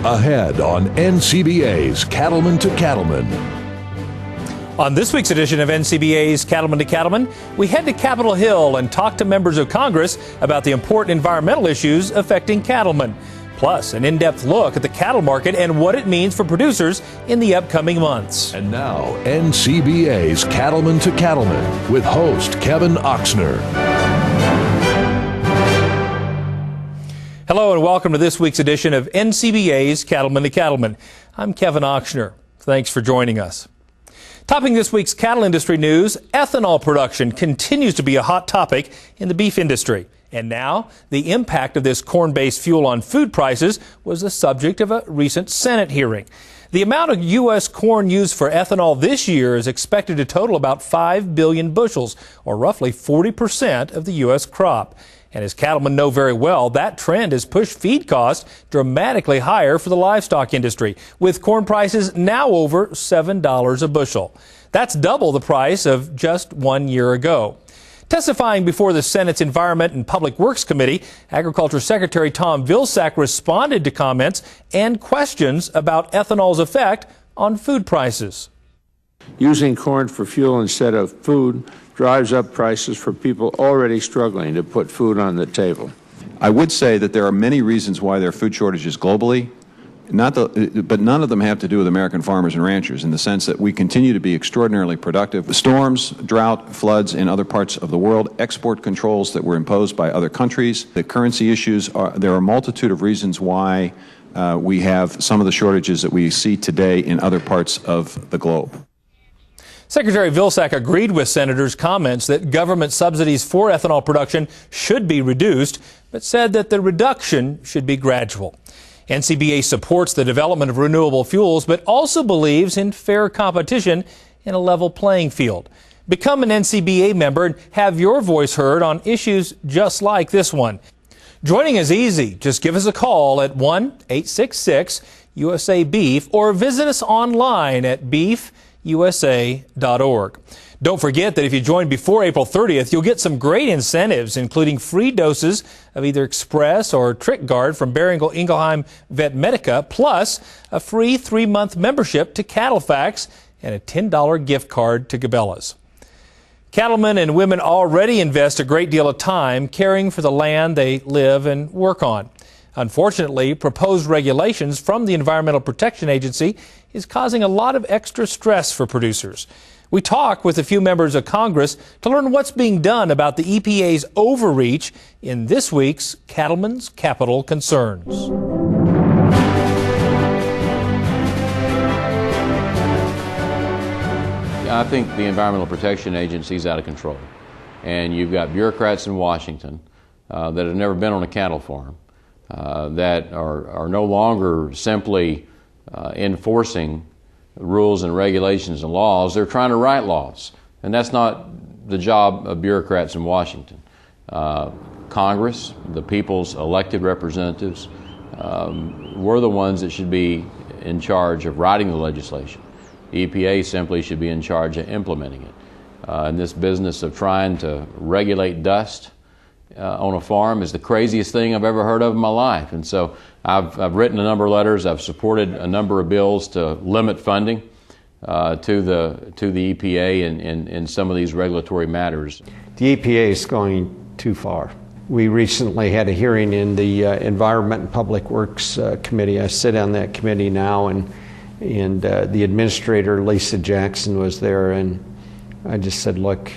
Ahead on NCBA's Cattleman to Cattleman. On this week's edition of NCBA's Cattleman to Cattleman, we head to Capitol Hill and talk to members of Congress about the important environmental issues affecting cattlemen. Plus, an in-depth look at the cattle market and what it means for producers in the upcoming months. And now, NCBA's Cattleman to Cattleman with host Kevin Oxner. Hello and welcome to this week's edition of NCBA's Cattleman to Cattleman. I'm Kevin Oxner. Thanks for joining us. Topping this week's cattle industry news, ethanol production continues to be a hot topic in the beef industry. And now, the impact of this corn-based fuel on food prices was the subject of a recent Senate hearing. The amount of U.S. corn used for ethanol this year is expected to total about 5 billion bushels, or roughly 40% of the U.S. crop. And as cattlemen know very well, that trend has pushed feed costs dramatically higher for the livestock industry, with corn prices now over $7 a bushel. That's double the price of just 1 year ago. Testifying before the Senate's Environment and Public Works Committee, Agriculture Secretary Tom Vilsack responded to comments and questions about ethanol's effect on food prices. Using corn for fuel instead of food drives up prices for people already struggling to put food on the table. I would say that there are many reasons why there are food shortages globally, but none of them have to do with American farmers and ranchers in the sense that we continue to be extraordinarily productive. The storms, drought, floods in other parts of the world, export controls that were imposed by other countries, the currency issues, there are a multitude of reasons why we have some of the shortages that we see today in other parts of the globe. Secretary Vilsack agreed with senators' comments that government subsidies for ethanol production should be reduced, but said that the reduction should be gradual. NCBA supports the development of renewable fuels, but also believes in fair competition in a level playing field. Become an NCBA member and have your voice heard on issues just like this one. Joining is easy. Just give us a call at 1-866-USA-BEEF or visit us online at beefusa.org. Don't forget that if you join before April 30th, you'll get some great incentives, including free doses of either Express or Trick Guard from Beringer Ingelheim Vet Medica, plus a free 3-month membership to CattleFax and a $10 gift card to Cabela's. Cattlemen and women already invest a great deal of time caring for the land they live and work on. Unfortunately, proposed regulations from the Environmental Protection Agency is causing a lot of extra stress for producers. We talk with a few members of Congress to learn what's being done about the EPA's overreach in this week's Cattlemen's Capital Concerns. I think the Environmental Protection Agency is out of control. And you've got bureaucrats in Washington that have never been on a cattle farm, that are no longer simply enforcing rules and regulations and laws. They're trying to write laws. And that's not the job of bureaucrats in Washington. Congress, the people's elected representatives, we're the ones that should be in charge of writing the legislation. The EPA simply should be in charge of implementing it. And this business of trying to regulate dust on a farm is the craziest thing I've ever heard of in my life. And so I've written a number of letters. I've supported a number of bills to limit funding to the EPA in some of these regulatory matters. The EPA is going too far. We recently had a hearing in the Environment and Public Works Committee. I sit on that committee now, and the administrator, Lisa Jackson, was there, and I just said, look,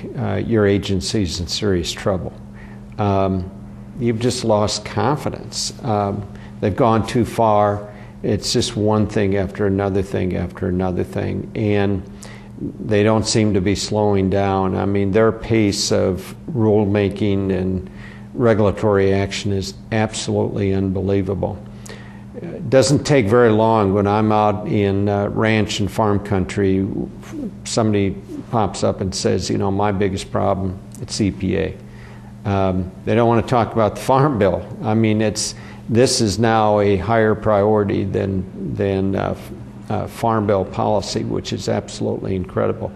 your agency's in serious trouble. You've just lost confidence. They've gone too far. It's just one thing after another thing after another thing, and they don't seem to be slowing down. I mean, their pace of rulemaking and regulatory action is absolutely unbelievable. It doesn't take very long when I'm out in ranch and farm country, somebody pops up and says, you know, my biggest problem, it's EPA. They don't want to talk about the Farm Bill. I mean, this is now a higher priority than Farm Bill policy, which is absolutely incredible.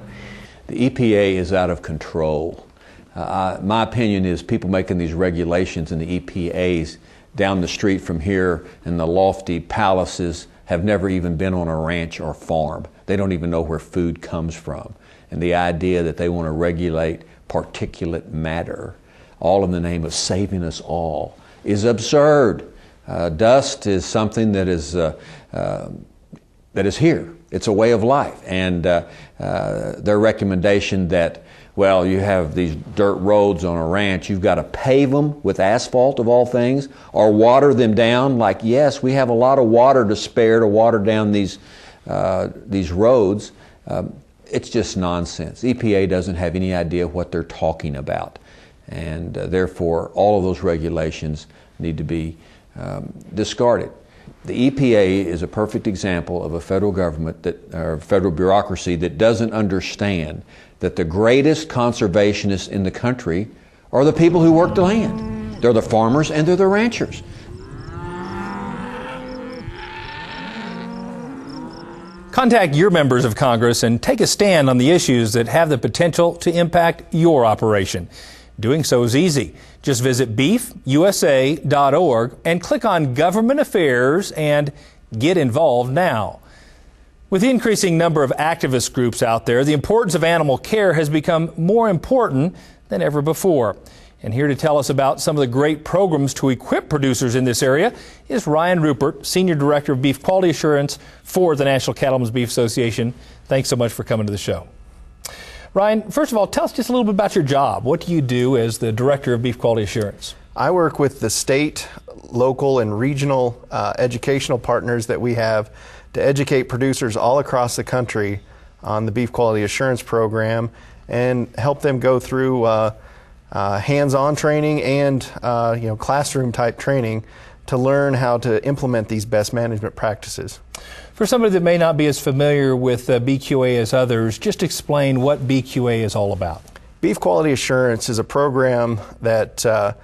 The EPA is out of control. My opinion is people making these regulations in the EPA's down the street from here in the lofty palaces have never even been on a ranch or farm. They don't even know where food comes from. And the idea that they want to regulate particulate matter, all in the name of saving us all, is absurd. Dust is something that is here. It's a way of life. And their recommendation that, well, you have these dirt roads on a ranch, you've got to pave them with asphalt of all things, or water them down. Like, yes, we have a lot of water to spare to water down these roads. It's just nonsense. EPA doesn't have any idea what they're talking about. And therefore, all of those regulations need to be discarded. The EPA is a perfect example of a federal government or federal bureaucracy that doesn't understand that the greatest conservationists in the country are the people who work the land. They're the farmers and they're the ranchers. Contact your members of Congress and take a stand on the issues that have the potential to impact your operation. Doing so is easy. Just visit beefusa.org and click on Government Affairs and get involved now. With the increasing number of activist groups out there, the importance of animal care has become more important than ever before. And here to tell us about some of the great programs to equip producers in this area is Ryan Rupert, Senior Director of Beef Quality Assurance for the National Cattlemen's Beef Association. Thanks so much for coming to the show. Ryan, first of all, tell us just a little bit about your job. What do you do as the Director of Beef Quality Assurance? I work with the state, local, and regional educational partners that we have to educate producers all across the country on the Beef Quality Assurance Program and help them go through hands-on training and classroom-type training to learn how to implement these best management practices. For somebody that may not be as familiar with BQA as others, just explain what BQA is all about. Beef Quality Assurance is a program that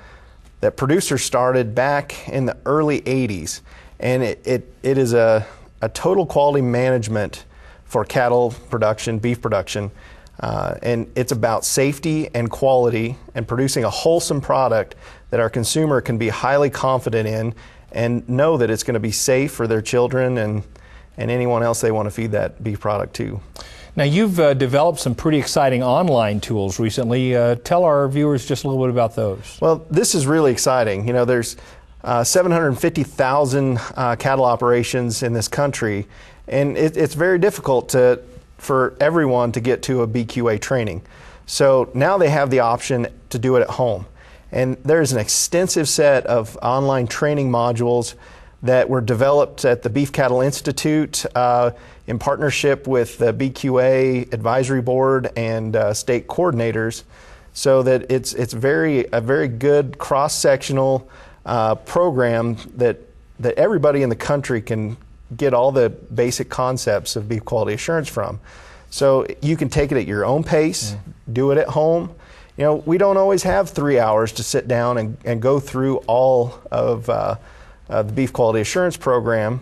producers started back in the early 80s, and it is a total quality management for cattle production, beef production, and it's about safety and quality and producing a wholesome product that our consumer can be highly confident in and know that it's going to be safe for their children and anyone else they want to feed that beef product to. Now, you've developed some pretty exciting online tools recently. Tell our viewers just a little bit about those. Well, this is really exciting. You know, there's 750,000 cattle operations in this country, and it's very difficult for everyone to get to a BQA training. So now they have the option to do it at home. And there's an extensive set of online training modules that were developed at the Beef Cattle Institute in partnership with the BQA Advisory Board and state coordinators, so that it's a very good cross-sectional program that everybody in the country can get all the basic concepts of beef quality assurance from. So you can take it at your own pace, do it at home. You know, we don't always have 3 hours to sit down and go through all of the beef quality assurance program.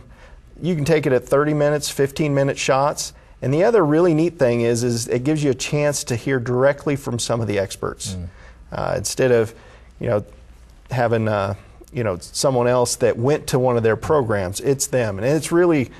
You can take it at 30 minutes, 15-minute shots. And the other really neat thing is it gives you a chance to hear directly from some of the experts instead of, having someone else that went to one of their programs. It's them, and it's really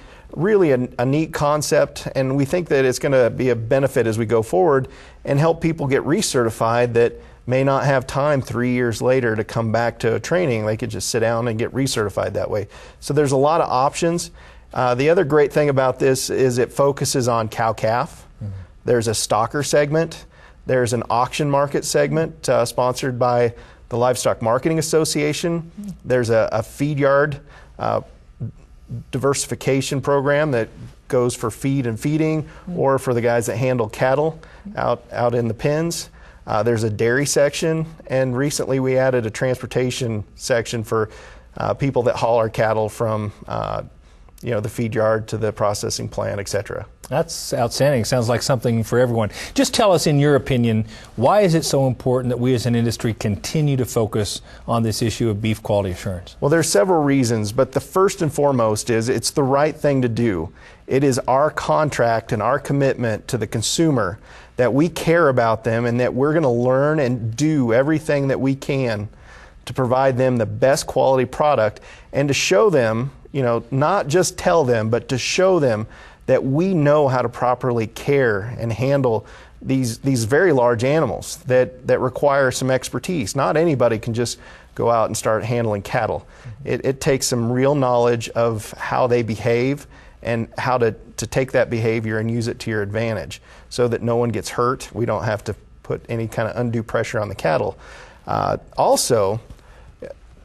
a neat concept, and we think that it's going to be a benefit as we go forward and help people get recertified that may not have time 3 years later to come back to a training. They could just sit down and get recertified that way. So there's a lot of options. The other great thing about this is it focuses on cow-calf. There's a stocker segment. There's an auction market segment sponsored by the Livestock Marketing Association. There's a feed yard diversification program that goes for feed and feeding or for the guys that handle cattle out in the pens. There's a dairy section, and recently we added a transportation section for people that haul our cattle from the feed yard to the processing plant, etc. That's outstanding. Sounds like something for everyone. Just tell us, in your opinion, why is it so important that we as an industry continue to focus on this issue of beef quality assurance? Well, there's several reasons, but the first and foremost is it's the right thing to do. It is our contract and our commitment to the consumer that we care about them and that we're going to learn and do everything that we can to provide them the best quality product and to show them, not just tell them, but to show them that we know how to properly care and handle these very large animals that require some expertise. Not anybody can just go out and start handling cattle. It takes some real knowledge of how they behave and how to take that behavior and use it to your advantage so that no one gets hurt. We don't have to put any kind of undue pressure on the cattle. Also,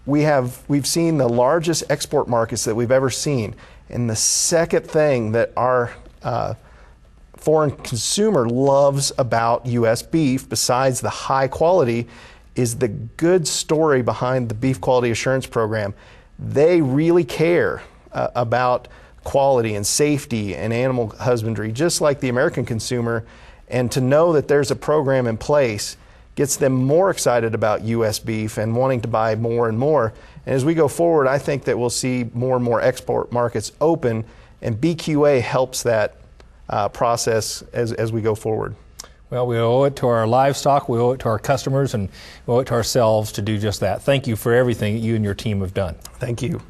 we've seen the largest export markets that we've ever seen. And the second thing that our foreign consumer loves about U.S. beef, besides the high quality, is the good story behind the Beef Quality Assurance Program. They really care about quality and safety and animal husbandry, just like the American consumer. And to know that there's a program in place gets them more excited about U.S. beef and wanting to buy more and more. And as we go forward, I think that we'll see more and more export markets open, and BQA helps that process as we go forward. Well, we owe it to our livestock, we owe it to our customers, and we owe it to ourselves to do just that. Thank you for everything that you and your team have done. Thank you.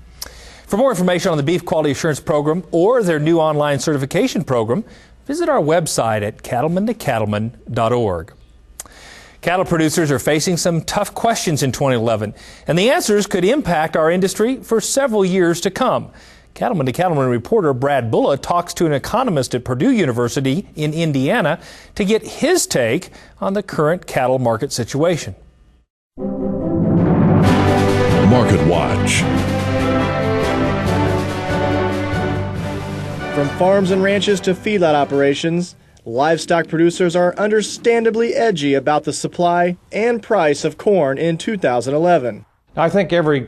For more information on the Beef Quality Assurance Program or their new online certification program, visit our website at cattlemantocattleman.org. Cattle producers are facing some tough questions in 2011, and the answers could impact our industry for several years to come. Cattleman to Cattleman reporter Brad Bulla talks to an economist at Purdue University in Indiana to get his take on the current cattle market situation. Market Watch. From farms and ranches to feedlot operations, livestock producers are understandably edgy about the supply and price of corn in 2011. I think every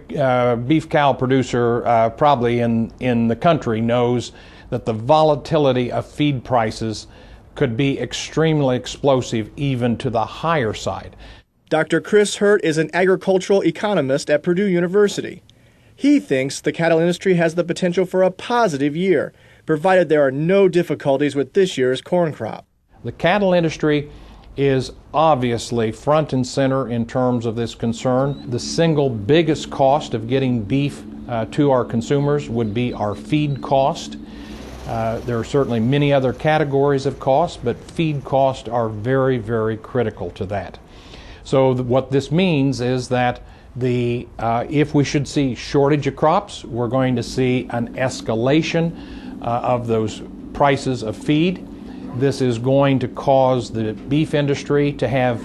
beef cow producer probably in the country knows that the volatility of feed prices could be extremely explosive even to the higher side. Dr. Chris Hurt is an agricultural economist at Purdue University. He thinks the cattle industry has the potential for a positive year, provided there are no difficulties with this year's corn crop. The cattle industry is obviously front and center in terms of this concern. The single biggest cost of getting beef to our consumers would be our feed cost. There are certainly many other categories of cost, but feed costs are very, very critical to that. So what this means is that if we should see shortage of crops, we're going to see an escalation of those prices of feed. This is going to cause the beef industry to have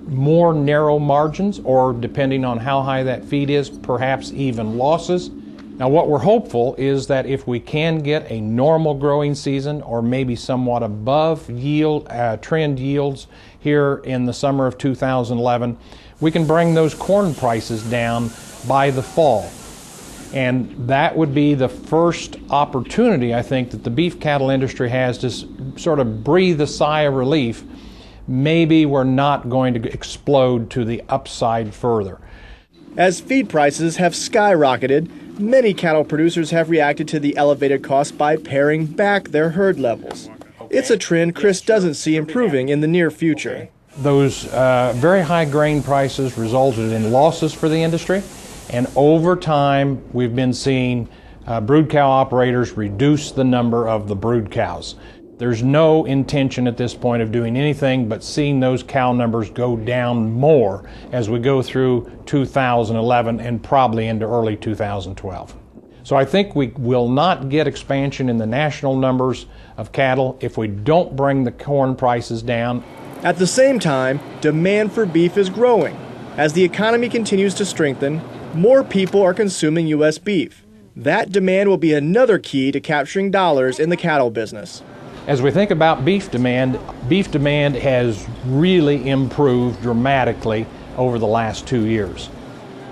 more narrow margins, or depending on how high that feed is, perhaps even losses. Now what we're hopeful is that if we can get a normal growing season, or maybe somewhat above trend yields here in the summer of 2011, we can bring those corn prices down by the fall. And that would be the first opportunity, I think, that the beef cattle industry has to sort of breathe a sigh of relief. Maybe we're not going to explode to the upside further. As feed prices have skyrocketed, many cattle producers have reacted to the elevated costs by paring back their herd levels. It's a trend Chris doesn't see improving in the near future. Those very high grain prices resulted in losses for the industry. And over time, we've been seeing brood cow operators reduce the number of the brood cows. There's no intention at this point of doing anything but seeing those cow numbers go down more as we go through 2011 and probably into early 2012. So I think we will not get expansion in the national numbers of cattle if we don't bring the corn prices down. At the same time, demand for beef is growing. As the economy continues to strengthen, more people are consuming U.S. beef. That demand will be another key to capturing dollars in the cattle business. As we think about beef demand has really improved dramatically over the last 2 years.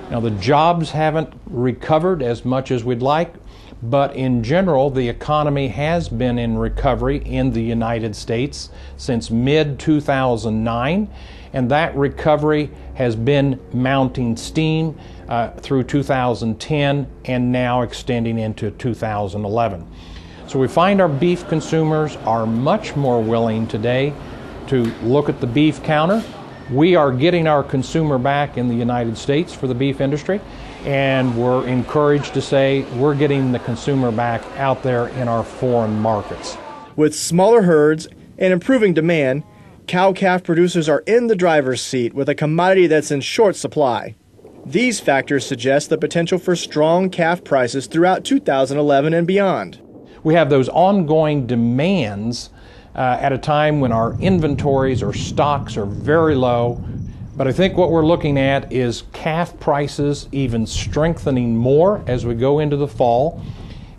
Now, the jobs haven't recovered as much as we'd like, but in general, the economy has been in recovery in the United States since mid-2009, and that recovery has been mounting steam through 2010 and now extending into 2011. So we find our beef consumers are much more willing today to look at the beef counter, We are getting our consumer back in the United States for the beef industry, and we're encouraged to say we're getting the consumer back out there in our foreign markets. With smaller herds and improving demand, cow-calf producers are in the driver's seat with a commodity that's in short supply. These factors suggest the potential for strong calf prices throughout 2011 and beyond. We have those ongoing demands at a time when our inventories or stocks are very low. But I think what we're looking at is calf prices even strengthening more as we go into the fall.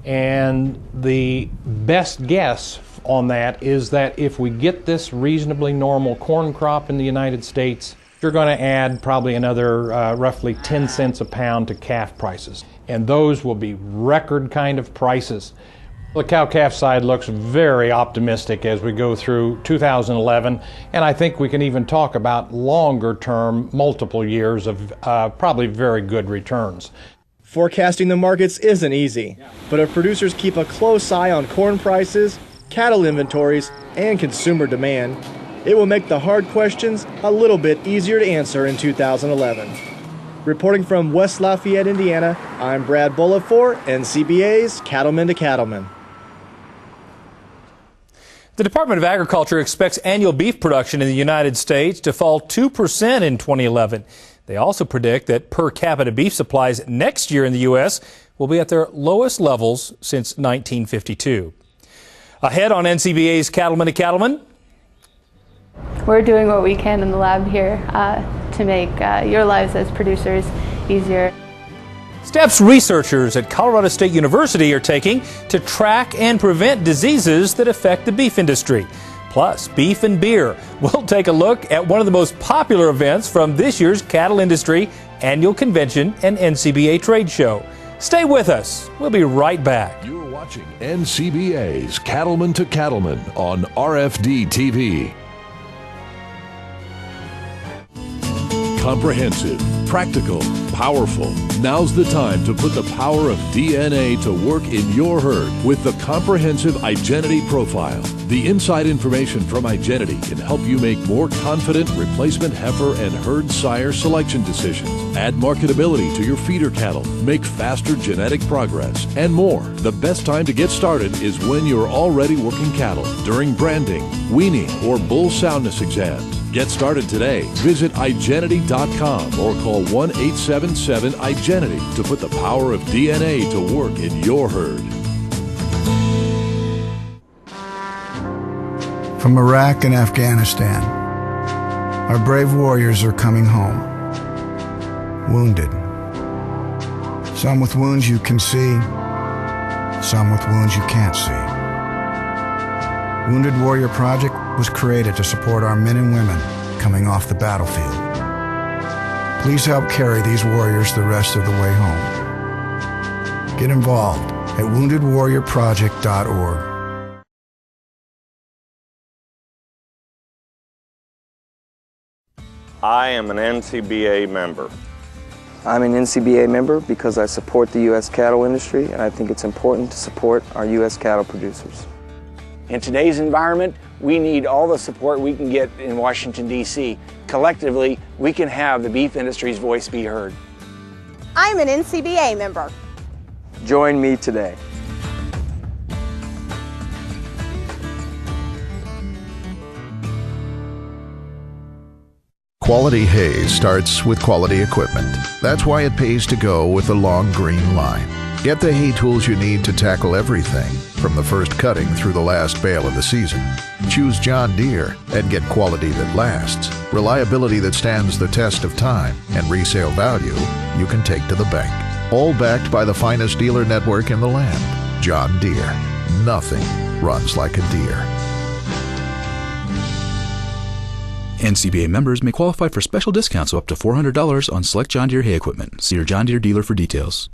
And the best guess on that is that if we get this reasonably normal corn crop in the United States, you're going to add probably another roughly 10 cents a pound to calf prices. And those will be record kind of prices. The cow-calf side looks very optimistic as we go through 2011, and I think we can even talk about longer-term, multiple years of probably very good returns. Forecasting the markets isn't easy, but if producers keep a close eye on corn prices, cattle inventories, and consumer demand, it will make the hard questions a little bit easier to answer in 2011. Reporting from West Lafayette, Indiana, I'm Brad Bullough for NCBA's Cattleman to Cattleman. The Department of Agriculture expects annual beef production in the United States to fall 2% in 2011. They also predict that per capita beef supplies next year in the U.S. will be at their lowest levels since 1952. Ahead on NCBA's Cattleman to Cattleman. We're doing what we can in the lab here to make your lives as producers easier. Steps researchers at Colorado State University are taking to track and prevent diseases that affect the beef industry. Plus, beef and beer. We'll take a look at one of the most popular events from this year's Cattle Industry Annual Convention and NCBA Trade Show. Stay with us. We'll be right back. You're watching NCBA's Cattleman to Cattleman on RFD TV. Comprehensive, practical, powerful. Now's the time to put the power of DNA to work in your herd with the comprehensive Igenity profile. The inside information from Igenity can help you make more confident replacement heifer and herd sire selection decisions, add marketability to your feeder cattle, make faster genetic progress, and more. The best time to get started is when you're already working cattle, during branding, weaning, or bull soundness exams. Get started today. Visit Igenity.com or call 1-877-IGENITY to put the power of DNA to work in your herd. From Iraq and Afghanistan, our brave warriors are coming home, wounded. Some with wounds you can see, some with wounds you can't see. Wounded Warrior Project was created to support our men and women coming off the battlefield. Please help carry these warriors the rest of the way home. Get involved at woundedwarriorproject.org. I am an NCBA member. I'm an NCBA member because I support the U.S. cattle industry, and I think it's important to support our U.S. cattle producers. In today's environment, we need all the support we can get in Washington, D.C. Collectively, we can have the beef industry's voice be heard. I'm an NCBA member. Join me today. Quality hay starts with quality equipment. That's why it pays to go with the long green line. Get the hay tools you need to tackle everything, from the first cutting through the last bale of the season. Choose John Deere and get quality that lasts, reliability that stands the test of time, and resale value you can take to the bank. All backed by the finest dealer network in the land. John Deere. Nothing runs like a deer. NCBA members may qualify for special discounts of up to $400 on select John Deere hay equipment. See your John Deere dealer for details.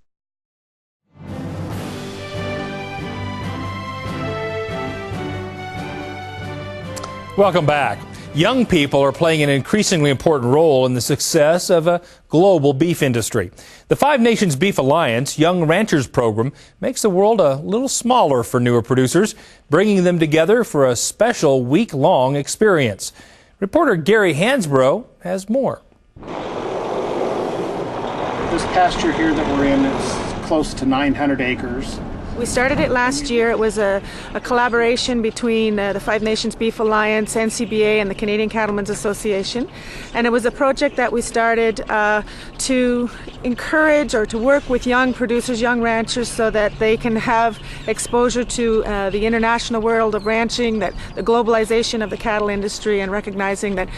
Welcome back. Young people are playing an increasingly important role in the success of a global beef industry. The Five Nations Beef Alliance Young Ranchers program makes the world a little smaller for newer producers, bringing them together for a special week-long experience. Reporter Gary Hansbrough has more. This pasture here that we're in is close to 900 acres. We started it last year. It was a collaboration between the Five Nations Beef Alliance, NCBA, and the Canadian Cattlemen's Association. And it was a project that we started to encourage or to work with young producers, young ranchers, so that they can have exposure to the international world of ranching, that the globalization of the cattle industry, and recognizing that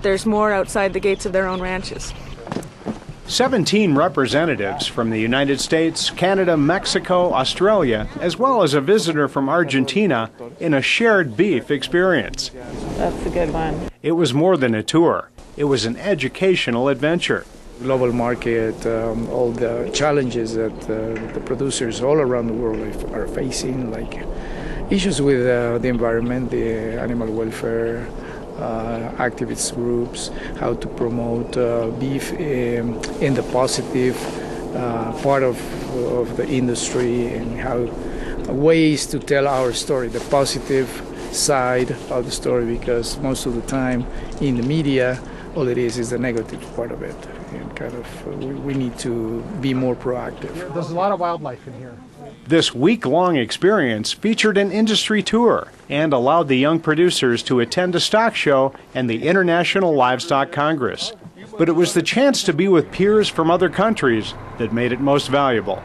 there's more outside the gates of their own ranches. 17 representatives from the United States, Canada, Mexico, Australia, as well as a visitor from Argentina in a shared beef experience. That's a good one. It was more than a tour. It was an educational adventure. Global market, all the challenges that the producers all around the world are facing, like issues with the environment, the animal welfare, activist groups, how to promote beef in the positive part of the industry, and how ways to tell our story, the positive side of the story, because most of the time in the media all it is the negative part of it, and kind of we need to be more proactive. There's a lot of wildlife in here. This week-long experience featured an industry tour and allowed the young producers to attend a stock show and the International Livestock Congress. But it was the chance to be with peers from other countries that made it most valuable.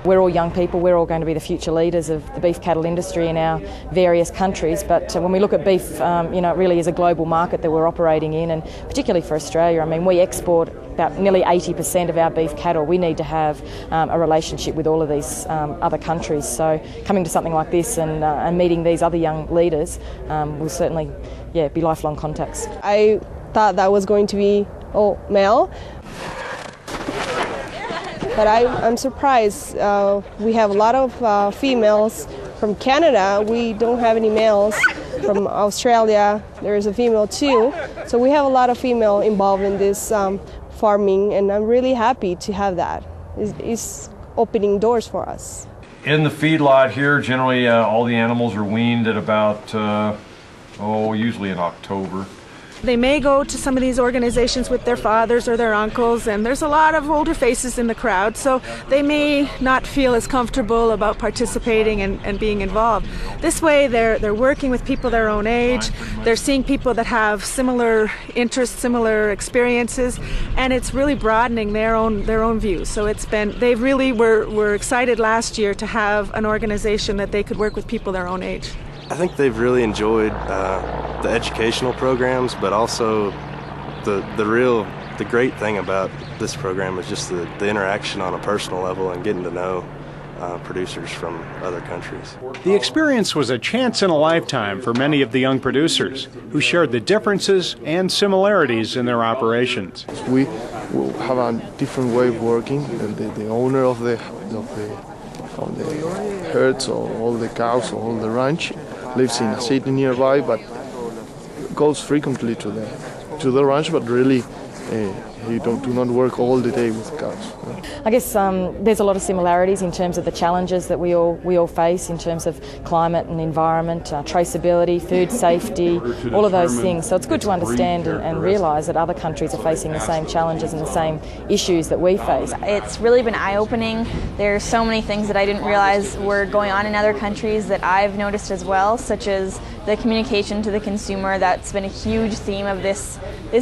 We're all young people, we're all going to be the future leaders of the beef cattle industry in our various countries, but when we look at beef, it really is a global market that we're operating in, and particularly for Australia. I mean, we export about nearly 80% of our beef cattle. We need to have a relationship with all of these other countries, so coming to something like this and meeting these other young leaders will certainly be lifelong contacts. I thought that was going to be all male. But I'm surprised. We have a lot of females from Canada. We don't have any males. From Australia, there is a female too. So we have a lot of female involved in this farming, and I'm really happy to have that. It's opening doors for us. In the feedlot here, generally all the animals are weaned at about, usually in October. They may go to some of these organizations with their fathers or their uncles, and there's a lot of older faces in the crowd, so they may not feel as comfortable about participating and being involved. This way they're working with people their own age, they're seeing people that have similar interests, similar experiences, and it's really broadening their own views. So they really were excited last year to have an organization that they could work with people their own age. I think they've really enjoyed the educational programs, but also the great thing about this program is just the interaction on a personal level and getting to know producers from other countries. The experience was a chance in a lifetime for many of the young producers who shared the differences and similarities in their operations. We have a different way of working. The owner of the herds or all the cows or all the ranch lives in a city nearby, but goes frequently to the ranch, but really he do not work all the day with cows. I guess there's a lot of similarities in terms of the challenges that we all face in terms of climate and environment, traceability, food safety, all of those things. So it's good to understand and realise that other countries are facing the same challenges and the same issues that we face. It's really been eye-opening. There's so many things that I didn't realise were going on in other countries that I've noticed as well, such as the communication to the consumer. That's been a huge theme of this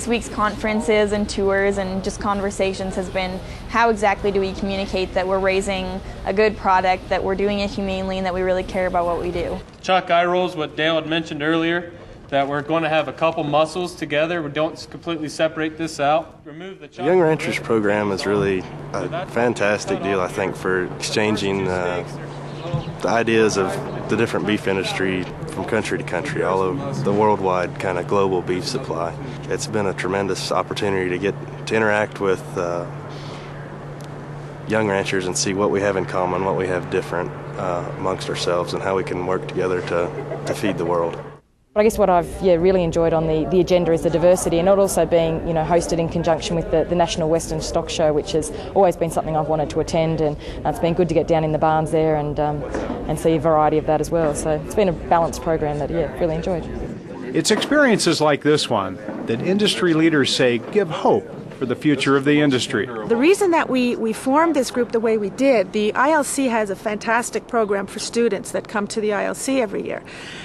week's conferences and tours and just conversations, has been how exactly do we communicate that we're raising a good product, that we're doing it humanely, and that we really care about what we do. Chuck eye rolls, what Dale had mentioned earlier, that we're going to have a couple muscles together. We don't completely separate this out. Remove the Young Ranchers program is really a fantastic deal, I think, for exchanging the ideas of the different beef industry from country to country, all of the worldwide kind of global beef supply. It's been a tremendous opportunity to get to interact with young ranchers and see what we have in common, what we have different amongst ourselves, and how we can work together to feed the world. But I guess what I've really enjoyed on the agenda is the diversity, and it also being hosted in conjunction with the National Western Stock Show, which has always been something I've wanted to attend, and it's been good to get down in the barns there and see a variety of that as well. So it's been a balanced program that really enjoyed. It's experiences like this one that industry leaders say give hope for the future of the industry. The reason that we formed this group the way we did, the ILC has a fantastic program for students that come to the ILC every year.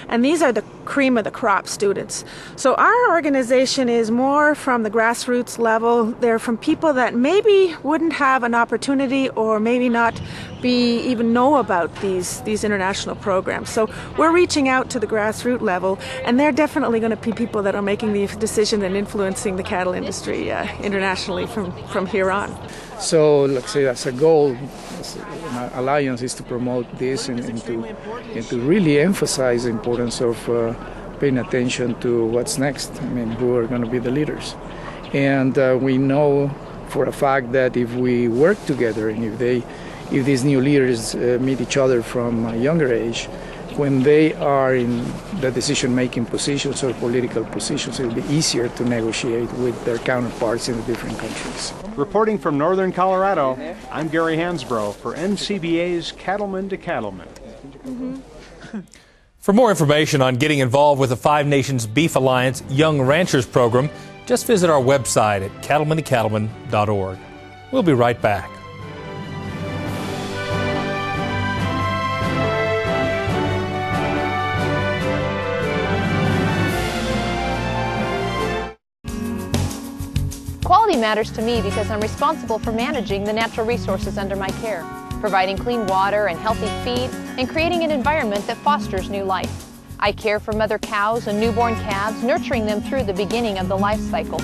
And these are the cream of the crop students. So our organization is more from the grassroots level. They're from people that maybe wouldn't have an opportunity or maybe not even know about these international programs. So we're reaching out to the grassroots level, and they're definitely going to be people that are making the decision and influencing the cattle industry internationally from here on. So, let's say as a goal, as an alliance is to promote this and to really emphasize the importance of paying attention to what's next. I mean, who are going to be the leaders. And we know for a fact that if we work together and if these new leaders meet each other from a younger age, when they are in the decision-making positions or political positions, it will be easier to negotiate with their counterparts in the different countries. Reporting from northern Colorado, I'm Gary Hansbrough for NCBA's Cattleman to Cattleman. For more information on getting involved with the Five Nations Beef Alliance Young Ranchers Program, just visit our website at cattlemantocattleman.org. We'll be right back. Quality matters to me because I'm responsible for managing the natural resources under my care, providing clean water and healthy feed, and creating an environment that fosters new life. I care for mother cows and newborn calves, nurturing them through the beginning of the life cycle.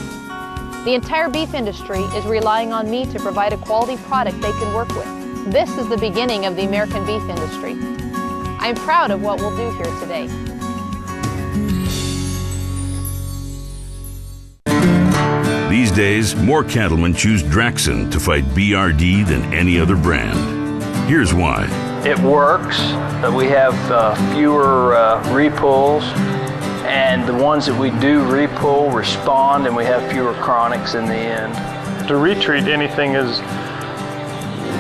The entire beef industry is relying on me to provide a quality product they can work with. This is the beginning of the American beef industry. I am proud of what we'll do here today. These days, more cattlemen choose Draxxin to fight BRD than any other brand. Here's why. It works. We have fewer repulls, and the ones that we do repull respond, and we have fewer chronics in the end. To retreat anything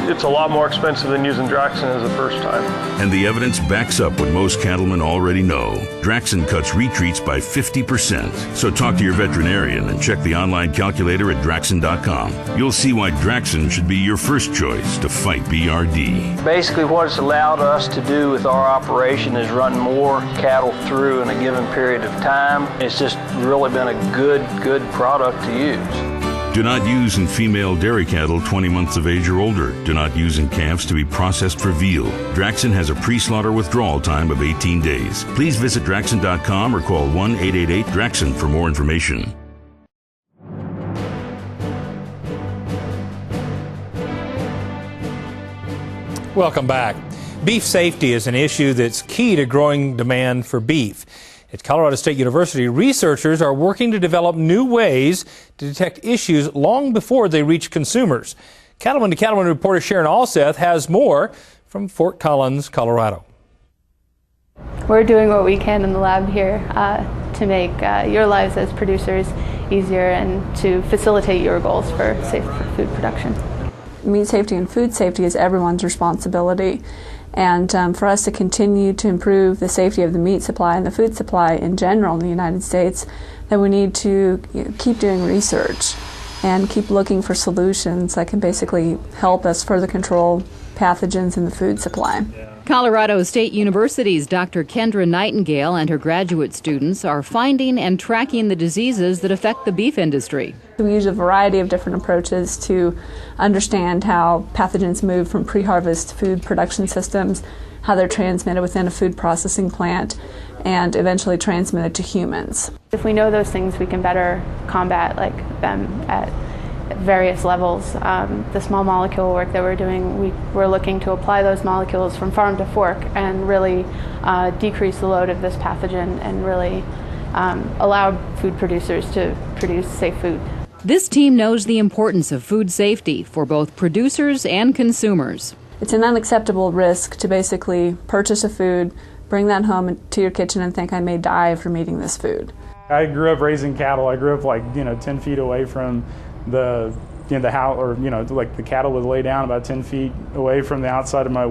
it's a lot more expensive than using Draxxin as a first time. And the evidence backs up what most cattlemen already know. Draxxin cuts retreats by 50%. So talk to your veterinarian and check the online calculator at Draxxin.com. You'll see why Draxxin should be your first choice to fight BRD. Basically what it's allowed us to do with our operation is run more cattle through in a given period of time. It's just really been a good product to use. Do not use in female dairy cattle 20 months of age or older. Do not use in calves to be processed for veal. Draxxin has a pre-slaughter withdrawal time of 18 days. Please visit Draxxin.com or call 1-888-DRAXXIN for more information. Welcome back. Beef safety is an issue that's key to growing demand for beef. At Colorado State University, researchers are working to develop new ways to detect issues long before they reach consumers. Cattleman to Cattleman reporter Sharon Alseth has more from Fort Collins, Colorado. We're doing what we can in the lab here to make your lives as producers easier and to facilitate your goals for safe food production. Meat safety and food safety is everyone's responsibility. And for us to continue to improve the safety of the meat supply and the food supply in general in the United States, then we need to keep doing research and keep looking for solutions that can basically help us further control pathogens in the food supply. Colorado State University's Dr. Kendra Nightingale and her graduate students are finding and tracking the diseases that affect the beef industry. We use a variety of different approaches to understand how pathogens move from pre-harvest food production systems, how they're transmitted within a food processing plant, and eventually transmitted to humans. If we know those things, we can better combat them at various levels. The small molecule work that we're doing, we're looking to apply those molecules from farm to fork and really decrease the load of this pathogen and really allow food producers to produce safe food. This team knows the importance of food safety for both producers and consumers. It's an unacceptable risk to basically purchase a food, bring that home to your kitchen and think I may die from eating this food. I grew up raising cattle. I grew up 10 feet away from the the house, or like the cattle would lay down about 10 feet away from the outside of my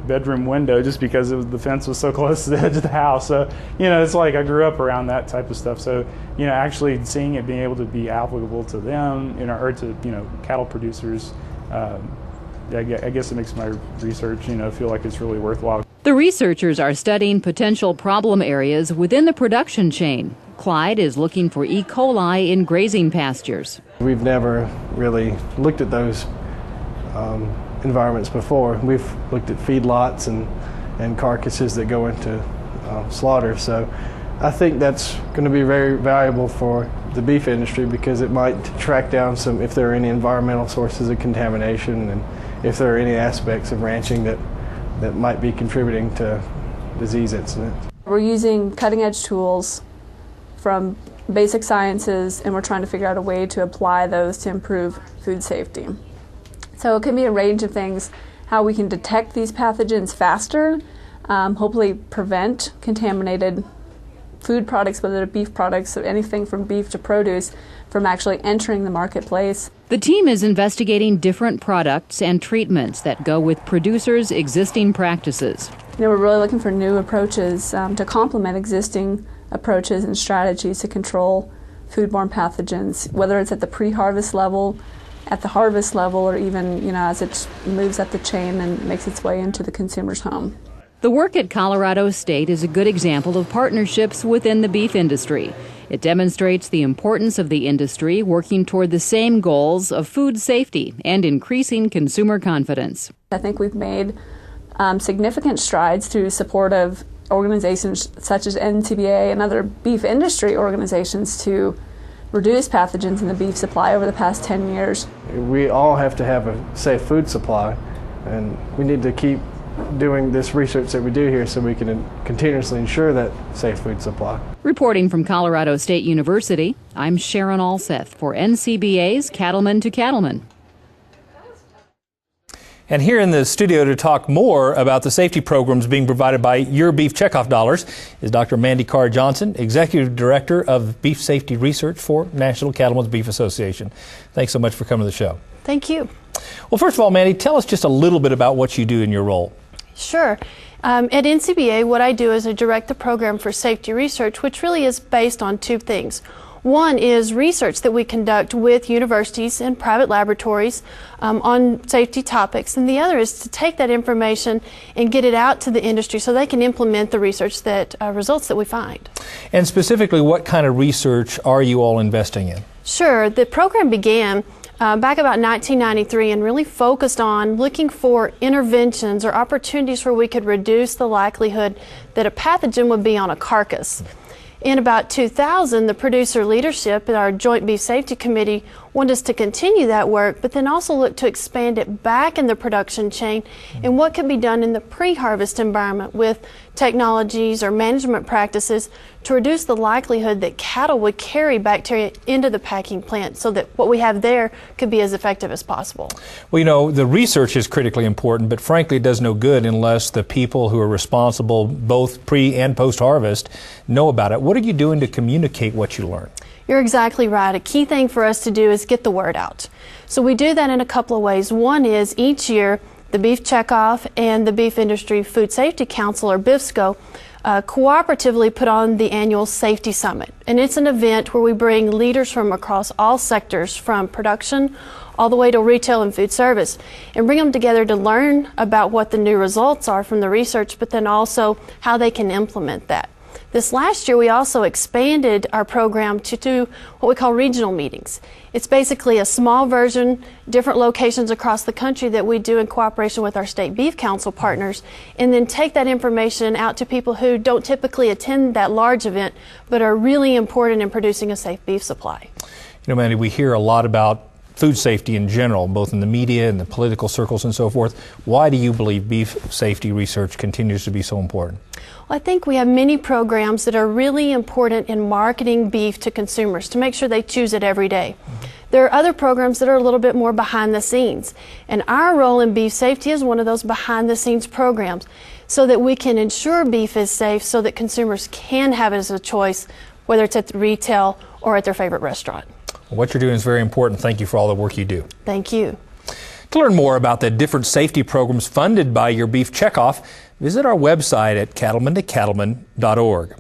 bedroom window, just because the fence was so close to the edge of the house. So it's like I grew up around that type of stuff. So actually seeing it being able to be applicable to them, or to cattle producers, I guess it makes my research feel like it's really worthwhile. The researchers are studying potential problem areas within the production chain. Clyde is looking for E. coli in grazing pastures. We've never really looked at those environments before. We've looked at feedlots and carcasses that go into slaughter. So I think that's going to be very valuable for the beef industry, because it might track down if there are any environmental sources of contamination, and if there are any aspects of ranching that might be contributing to disease incidents. We're using cutting-edge tools from basic sciences, and we're trying to figure out a way to apply those to improve food safety. So it can be a range of things: how we can detect these pathogens faster, hopefully prevent contaminated food products, whether they're beef products or anything from beef to produce, from actually entering the marketplace. The team is investigating different products and treatments that go with producers' existing practices. We're really looking for new approaches to complement existing approaches and strategies to control foodborne pathogens, whether it's at the pre-harvest level, at the harvest level, or even as it moves up the chain and makes its way into the consumer's home. The work at Colorado State is a good example of partnerships within the beef industry. It demonstrates the importance of the industry working toward the same goals of food safety and increasing consumer confidence. I think we've made significant strides through support of organizations such as NCBA and other beef industry organizations to reduce pathogens in the beef supply over the past 10 years. We all have to have a safe food supply, and we need to keep doing this research that we do here so we can continuously ensure that safe food supply. Reporting from Colorado State University, I'm Sharon Alseth for NCBA's Cattleman to Cattleman. And here in the studio to talk more about the safety programs being provided by Your Beef Checkoff Dollars is Dr. Mandy Carr-Johnson, Executive Director of Beef Safety Research for National Cattlemen's Beef Association. Thanks so much for coming to the show. Thank you. Well, first of all, Mandy, tell us just a little bit about what you do in your role. Sure. At NCBA, what I do is I direct the program for safety research, which really is based on two things. One is research that we conduct with universities and private laboratories on safety topics, and the other is to take that information and get it out to the industry so they can implement the research that results that we find. And specifically, what kind of research are you all investing in? Sure. The program began back about 1993 and really focused on looking for interventions or opportunities where we could reduce the likelihood that a pathogen would be on a carcass. In about 2000, the producer leadership at our Joint Beef Safety Committee wanted us to continue that work, but then also look to expand it back in the production chain and what could be done in the pre-harvest environment with technologies or management practices to reduce the likelihood that cattle would carry bacteria into the packing plant so that what we have there could be as effective as possible. Well, the research is critically important, but frankly it does no good unless the people who are responsible both pre and post-harvest know about it. What are you doing to communicate what you learn? You're exactly right. A key thing for us to do is get the word out. So we do that in a couple of ways. One is each year the Beef Checkoff and the Beef Industry Food Safety Council, or BIFSCO, cooperatively put on the annual Safety Summit. And it's an event where we bring leaders from across all sectors, from production all the way to retail and food service, and bring them together to learn about what the new results are from the research, but then also how they can implement that. This last year, we also expanded our program to do what we call regional meetings. It's basically a small version, different locations across the country that we do in cooperation with our state beef council partners, and then take that information out to people who don't typically attend that large event, but are really important in producing a safe beef supply. Mandy, we hear a lot about food safety in general, both in the media and the political circles and so forth. Why do you believe beef safety research continues to be so important? Well, I think we have many programs that are really important in marketing beef to consumers to make sure they choose it every day. There are other programs that are a little bit more behind the scenes, and our role in beef safety is one of those behind the scenes programs so that we can ensure beef is safe so that consumers can have it as a choice, whether it's at the retail or at their favorite restaurant. What you're doing is very important. Thank you for all the work you do. Thank you. To learn more about the different safety programs funded by your beef checkoff, visit our website at cattlemantocattleman.org.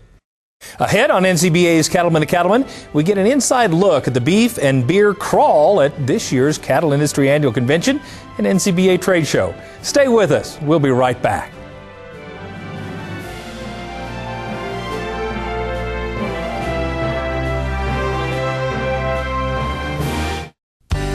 Ahead on NCBA's Cattleman to Cattleman, we get an inside look at the beef and beer crawl at this year's Cattle Industry Annual Convention and NCBA Trade Show. Stay with us. We'll be right back.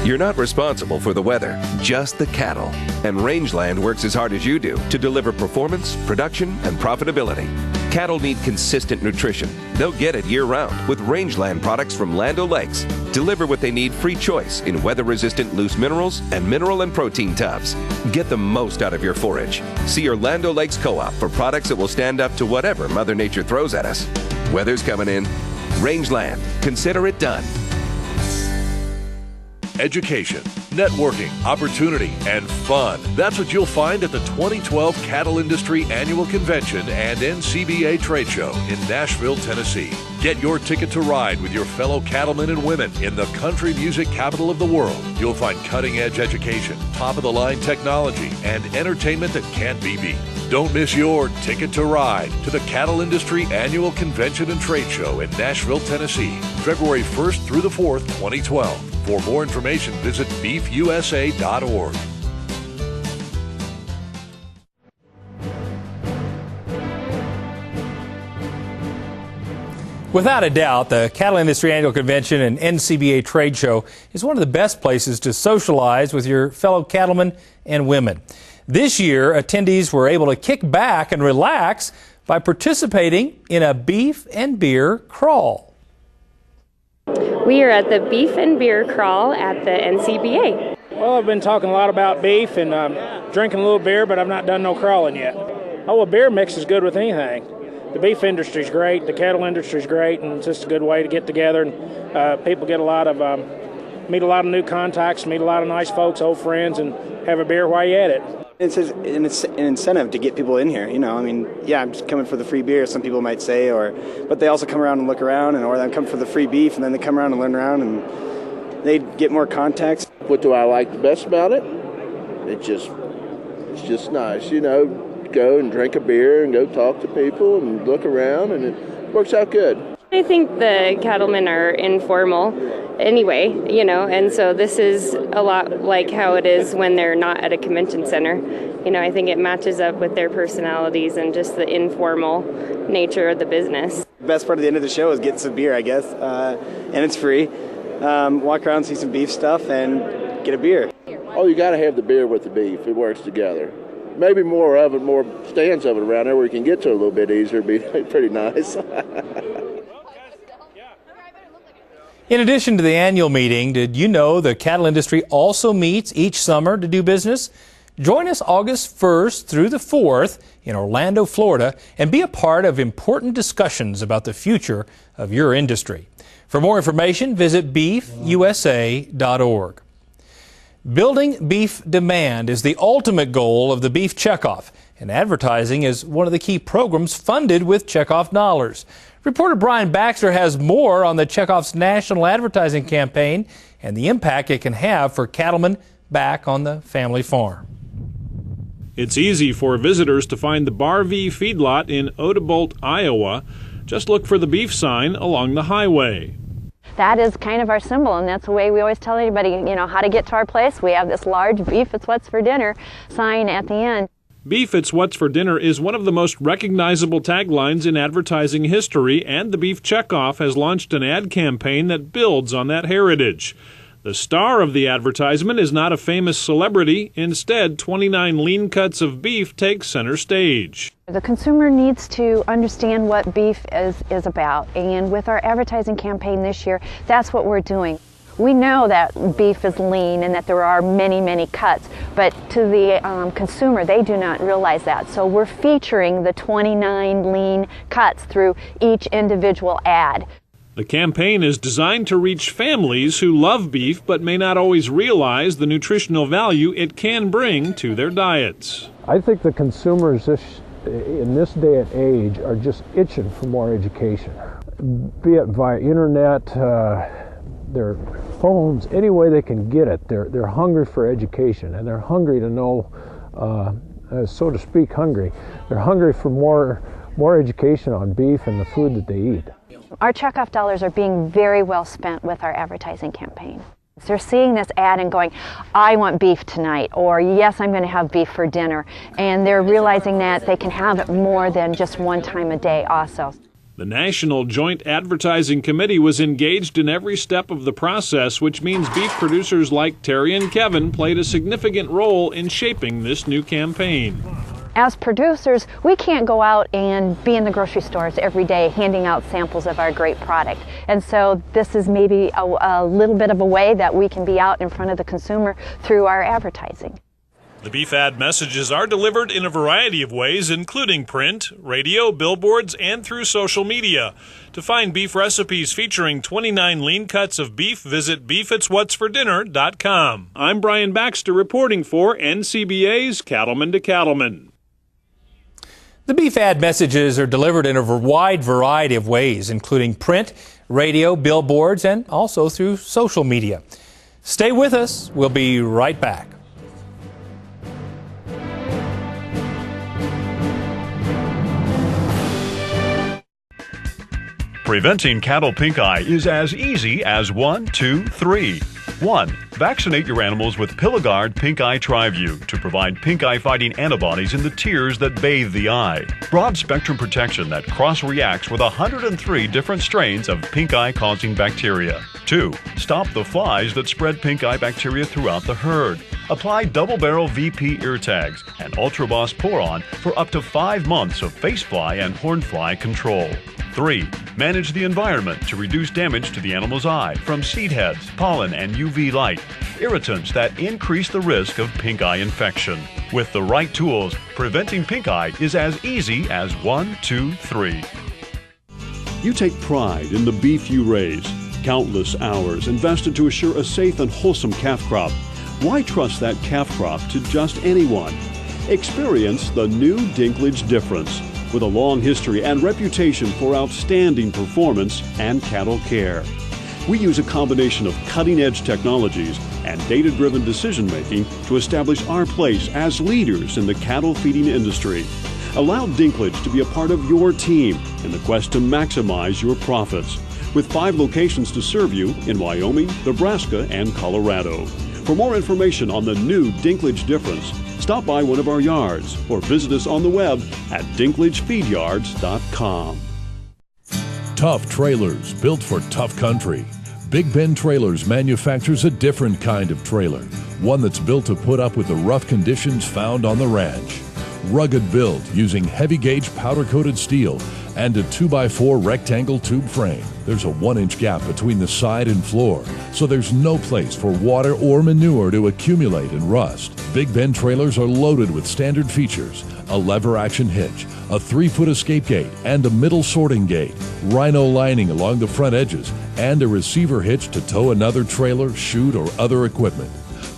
You're not responsible for the weather, just the cattle. And Rangeland works as hard as you do to deliver performance, production, and profitability. Cattle need consistent nutrition. They'll get it year-round with Rangeland products from Land O'Lakes. Deliver what they need free choice in weather-resistant loose minerals and mineral and protein tubs. Get the most out of your forage. See your Land O'Lakes Co-op for products that will stand up to whatever Mother Nature throws at us. Weather's coming in. Rangeland. Consider it done. Education, networking, opportunity, and fun. That's what you'll find at the 2012 Cattle Industry Annual Convention and NCBA Trade Show in Nashville, Tennessee. Get your ticket to ride with your fellow cattlemen and women in the country music capital of the world. You'll find cutting-edge education, top-of-the-line technology, and entertainment that can't be beat. Don't miss your ticket to ride to the Cattle Industry Annual Convention and Trade Show in Nashville, Tennessee, February 1st through the 4th, 2012. For more information, visit beefusa.org. Without a doubt, the Cattle Industry Annual Convention and NCBA Trade Show is one of the best places to socialize with your fellow cattlemen and women. This year, attendees were able to kick back and relax by participating in a beef and beer crawl. We are at the Beef and Beer Crawl at the NCBA. Well, I've been talking a lot about beef and drinking a little beer, but I've not done no crawling yet. Oh, a beer mix is good with anything. The beef industry's great, the cattle industry's great, and it's just a good way to get together. And people get meet a lot of new contacts, meet a lot of nice folks, old friends, and have a beer while you're at it. It's an incentive to get people in here, you know. I mean, yeah, I'm just coming for the free beer, some people might say, but they also come around and look around, or they come for the free beef, and then they come around and learn around, and they get more contacts. What do I like the best about it? It's just nice, you know. Go and drink a beer and go talk to people and look around, and it works out good. I think the cattlemen are informal anyway, you know, and so this is a lot like how it is when they're not at a convention center. You know, I think it matches up with their personalities and just the informal nature of the business. The best part of the end of the show is getting some beer, I guess, and it's free. Walk around, see some beef stuff, and get a beer. Oh, you got to have the beer with the beef. It works together. Maybe more of it, more stands of it around there where you can get to it a little bit easier. Be pretty nice. In addition to the annual meeting, did you know the cattle industry also meets each summer to do business? Join us August 1st through the 4th in Orlando, Florida, and be a part of important discussions about the future of your industry. For more information, visit beefusa.org. Building beef demand is the ultimate goal of the Beef Checkoff, and advertising is one of the key programs funded with checkoff dollars. Reporter Brian Baxter has more on the Checkoff's national advertising campaign and the impact it can have for cattlemen back on the family farm. It's easy for visitors to find the Bar V feedlot in Odebolt, Iowa. Just look for the beef sign along the highway. That is kind of our symbol, and that's the way we always tell anybody, you know, how to get to our place. We have this large "Beef, it's what's for dinner" sign at the end. Beef, it's what's for dinner is one of the most recognizable taglines in advertising history, and the Beef Checkoff has launched an ad campaign that builds on that heritage. The star of the advertisement is not a famous celebrity. Instead, 29 lean cuts of beef take center stage. The consumer needs to understand what beef is about, and with our advertising campaign this year, that's what we're doing. We know that beef is lean and that there are many, many cuts, but to the consumer, they do not realize that. So we're featuring the 29 lean cuts through each individual ad. The campaign is designed to reach families who love beef but may not always realize the nutritional value it can bring to their diets. I think the consumers in this day and age are just itching for more education, be it via internet, their phones any way they can get it. They're hungry for education, and they're hungry to know, so to speak, hungry. They're hungry for more education on beef and the food that they eat. Our checkoff dollars are being very well spent with our advertising campaign. They're seeing this ad and going, I want beef tonight, or yes, I'm going to have beef for dinner. And they're realizing that they can have it more than just one time a day also. The National Joint Advertising Committee was engaged in every step of the process, which means beef producers like Terry and Kevin played a significant role in shaping this new campaign. As producers, we can't go out and be in the grocery stores every day handing out samples of our great product. And so this is maybe a little bit of a way that we can be out in front of the consumer through our advertising. The beef ad messages are delivered in a variety of ways, including print, radio, billboards, and through social media. To find beef recipes featuring 29 lean cuts of beef, visit beefitswhatsfordinner.com. I'm Brian Baxter reporting for NCBA's Cattleman to Cattleman. The beef ad messages are delivered in a wide variety of ways, including print, radio, billboards, and also through social media. Stay with us. We'll be right back. Preventing cattle pink eye is as easy as 1, 2, 3. 1. Vaccinate your animals with Piligard Pink Eye TriView to provide pink eye fighting antibodies in the tears that bathe the eye. Broad spectrum protection that cross-reacts with 103 different strains of pink eye causing bacteria. 2. Stop the flies that spread pink eye bacteria throughout the herd. Apply double barrel VP ear tags and Ultra Boss Pour-On for up to 5 months of face fly and horn fly control. 3. Manage the environment to reduce damage to the animal's eye from seed heads, pollen, and UV light, irritants that increase the risk of pink eye infection. With the right tools, preventing pink eye is as easy as 1, 2, 3. You take pride in the beef you raise. Countless hours invested to assure a safe and wholesome calf crop. Why trust that calf crop to just anyone? Experience the new Dinklage difference. With a long history and reputation for outstanding performance and cattle care. We use a combination of cutting-edge technologies and data-driven decision-making to establish our place as leaders in the cattle feeding industry. Allow Dinklage to be a part of your team in the quest to maximize your profits. With 5 locations to serve you in Wyoming, Nebraska, and Colorado. For more information on the new Dinklage difference, stop by one of our yards or visit us on the web at dinklagefeedyards.com. Tough trailers built for tough country. Big Ben Trailers manufactures a different kind of trailer, one that's built to put up with the rough conditions found on the ranch. Rugged build using heavy-gauge powder-coated steel and a 2x4 rectangle tube frame. There's a 1-inch gap between the side and floor, so there's no place for water or manure to accumulate and rust. Big Ben trailers are loaded with standard features, a lever-action hitch, a 3-foot escape gate, and a middle sorting gate, rhino lining along the front edges, and a receiver hitch to tow another trailer, chute, or other equipment.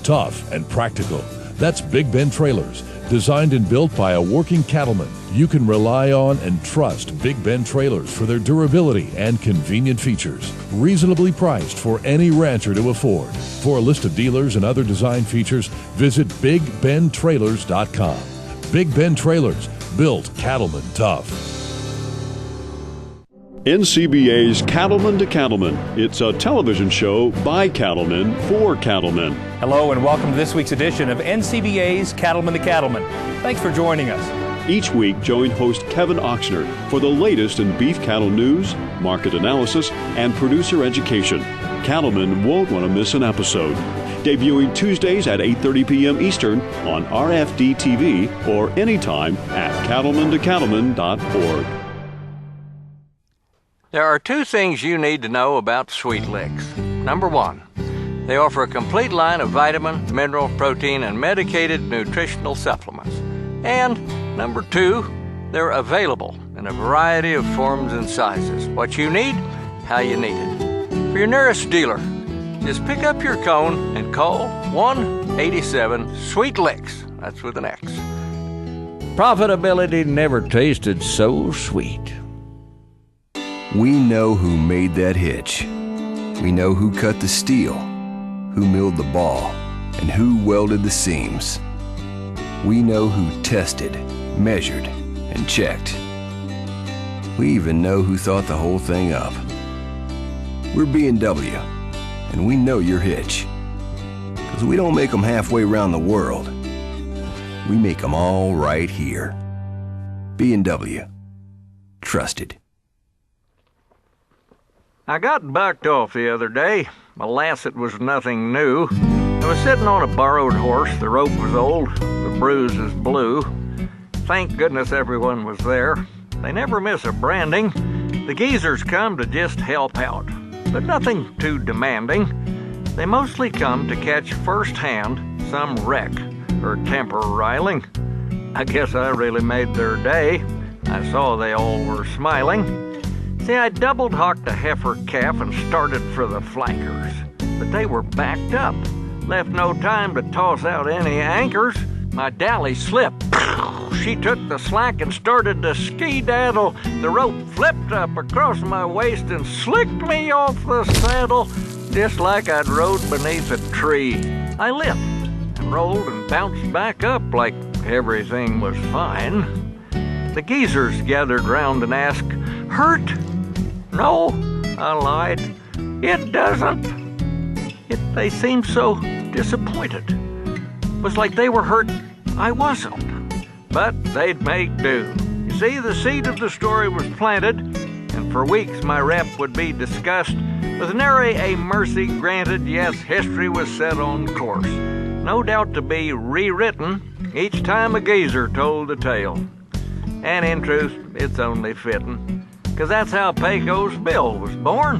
Tough and practical. That's Big Ben Trailers. Designed and built by a working cattleman, you can rely on and trust Big Ben Trailers for their durability and convenient features. Reasonably priced for any rancher to afford. For a list of dealers and other design features, visit BigBenTrailers.com. Big Ben Trailers, built cattlemen tough. NCBA's Cattleman to Cattleman. It's a television show by cattlemen for cattlemen. Hello and welcome to this week's edition of NCBA's Cattleman to Cattleman. Thanks for joining us. Each week, join host Kevin Oxner for the latest in beef cattle news, market analysis, and producer education. Cattlemen won't want to miss an episode. Debuting Tuesdays at 8:30 p.m. Eastern on RFD-TV or anytime at cattlemantocattleman.org. There are 2 things you need to know about Sweet Licks. Number 1, they offer a complete line of vitamin, mineral, protein, and medicated nutritional supplements. And number 2, they're available in a variety of forms and sizes. What you need, how you need it. For your nearest dealer, just pick up your cone and call 1-87-SWEET-LICKS. That's with an X. Profitability never tasted so sweet. We know who made that hitch. We know who cut the steel, who milled the ball, and who welded the seams. We know who tested, measured, and checked. We even know who thought the whole thing up. We're B&W, and we know your hitch. Because we don't make them halfway around the world. We make them all right here. B&W. Trusted. I got bucked off the other day. Alas, it was nothing new. I was sitting on a borrowed horse. The rope was old, the bruises blue. Thank goodness everyone was there. They never miss a branding. The geezers come to just help out, but nothing too demanding. They mostly come to catch firsthand some wreck or temper riling. I guess I really made their day. I saw they all were smiling. See, I double-hocked a heifer calf and started for the flankers, but they were backed up. Left no time to toss out any anchors. My dally slipped. She took the slack and started to ski-daddle. The rope flipped up across my waist and slicked me off the saddle, just like I'd rode beneath a tree. I limped and rolled and bounced back up like everything was fine. The geezers gathered round and asked, "Hurt?" "No," I lied. "It doesn't." They seemed so disappointed. It was like they were hurt I wasn't. But they'd make do. You see, the seed of the story was planted, and for weeks my rep would be discussed. With nary a mercy granted, yes, history was set on course. No doubt to be rewritten each time a geezer told the tale. And in truth, it's only fitting, 'cause that's how Pecos Bill was born,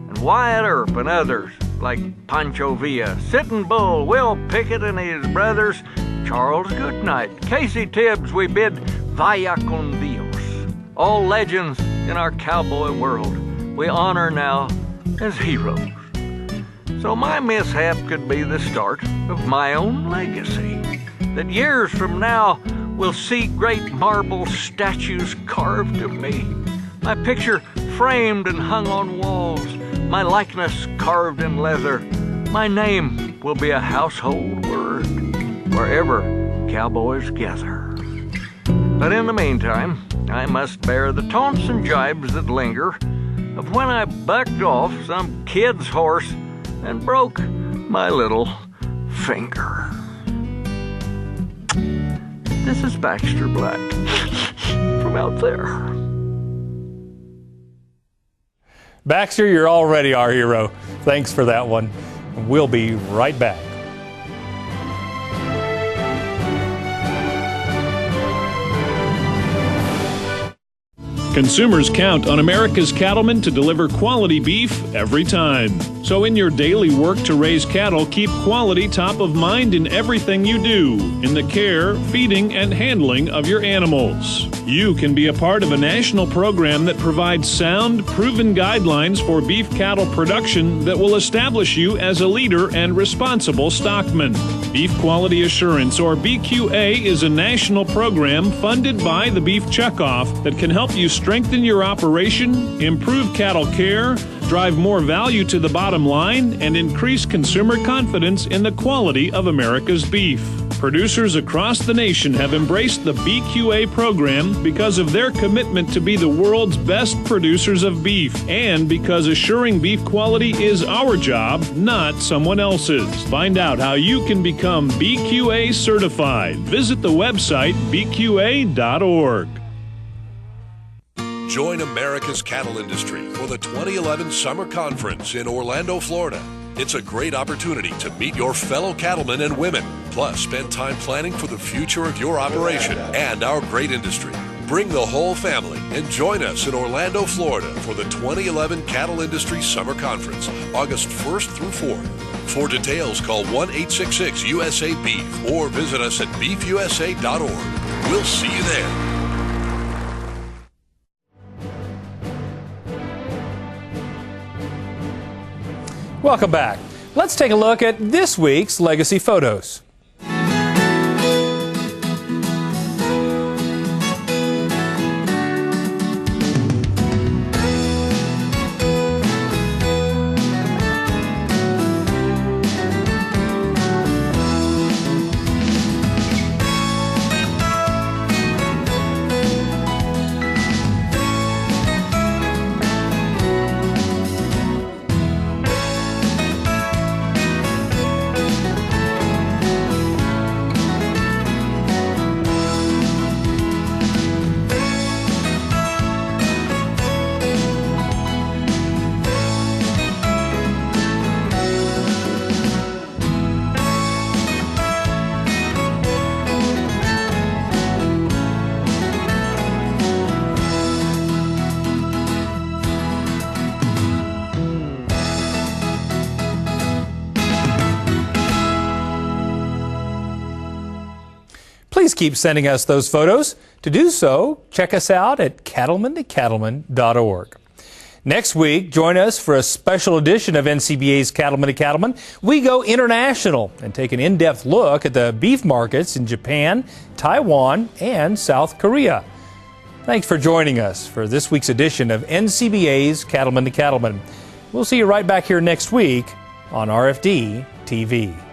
and Wyatt Earp and others, like Pancho Villa, Sitting Bull, Will Pickett and his brothers, Charles Goodnight, Casey Tibbs, we bid Vaya con Dios. All legends in our cowboy world we honor now as heroes. So my mishap could be the start of my own legacy, that years from now will see great marble statues carved of me, my picture framed and hung on walls, my likeness carved in leather. My name will be a household word wherever cowboys gather. But in the meantime, I must bear the taunts and jibes that linger of when I bucked off some kid's horse and broke my little finger. This is Baxter Black from out there. Baxter, you're already our hero. Thanks for that one. We'll be right back. Consumers count on America's cattlemen to deliver quality beef every time. So in your daily work to raise cattle, keep quality top of mind in everything you do, in the care, feeding, and handling of your animals. You can be a part of a national program that provides sound, proven guidelines for beef cattle production that will establish you as a leader and responsible stockman. Beef Quality Assurance, or BQA, is a national program funded by the Beef Checkoff that can help you strengthen your operation, improve cattle care, drive more value to the bottom line, and increase consumer confidence in the quality of America's beef. Producers across the nation have embraced the BQA program because of their commitment to be the world's best producers of beef, and because assuring beef quality is our job, not someone else's. Find out how you can become BQA certified. Visit the website bqa.org. Join America's cattle industry for the 2011 Summer Conference in Orlando, Florida. It's a great opportunity to meet your fellow cattlemen and women, plus spend time planning for the future of your operation and our great industry. Bring the whole family and join us in Orlando, Florida for the 2011 Cattle Industry Summer Conference, August 1st through 4th. For details, call 1-866-USA-BEEF or visit us at beefusa.org. We'll see you there. Welcome back. Let's take a look at this week's Legacy Photos. keep sending us those photos. To do so, check us out at cattlemantocattleman.org. Next week, join us for a special edition of NCBA's Cattleman to Cattleman. We go international and take an in-depth look at the beef markets in Japan, Taiwan, and South Korea. Thanks for joining us for this week's edition of NCBA's Cattleman to Cattleman. We'll see you right back here next week on RFD TV.